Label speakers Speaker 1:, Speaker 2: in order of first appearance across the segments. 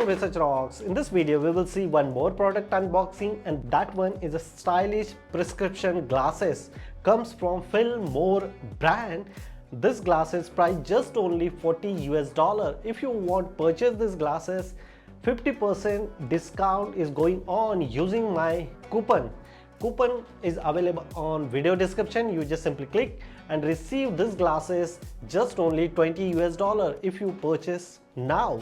Speaker 1: to Research Rocks. In this video we will see one more product unboxing, and that one is a stylish prescription glasses. Comes from Firmoo brand. This glasses price just only $40 US. If you want purchase this glasses, 50% discount is going on using my coupon. Coupon is available on video description. You just simply click and receive this glasses just only $20 US if you purchase now.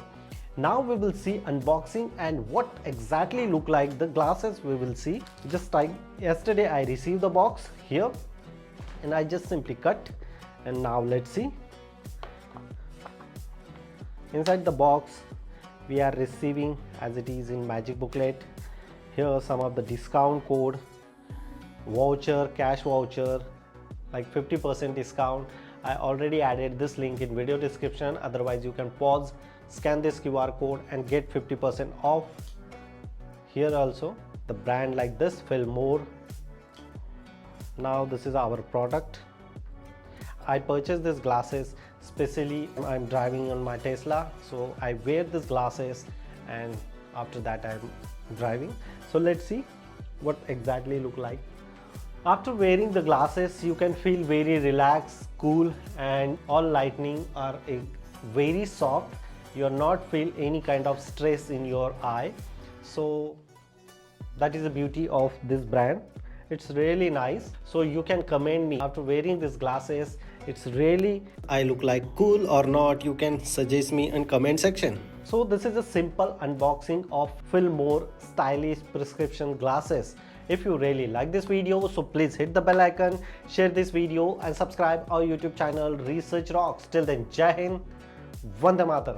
Speaker 1: Now we will see unboxing and what exactly look like the glasses. We will see. Just like yesterday I received the box here and I just simply cut, and now let's see. Inside the box we are receiving, as it is in magic booklet, here are some of the discount code, voucher, cash voucher, like 50% discount. I already added this link in video description. Otherwise you can pause, scan this QR code and get 50% off. Here also the brand like this, Firmoo. Now this is our product. I purchased these glasses specially. I'm driving on my Tesla, so I wear these glasses and after that I'm driving. So let's see what exactly look like. After wearing the glasses you can feel very relaxed, cool, and all lightning are very soft. You're not feel any kind of stress in your eye. So that is the beauty of this brand. It's really nice. So you can comment me after wearing these glasses, it's really I look like cool or not. You can suggest me in comment section. So this is a simple unboxing of Firmoo stylish prescription glasses. If you really like this video, so please hit the bell icon, share this video and subscribe our YouTube channel Research Rocks. Till then, Jai Hind, Vande Mataram.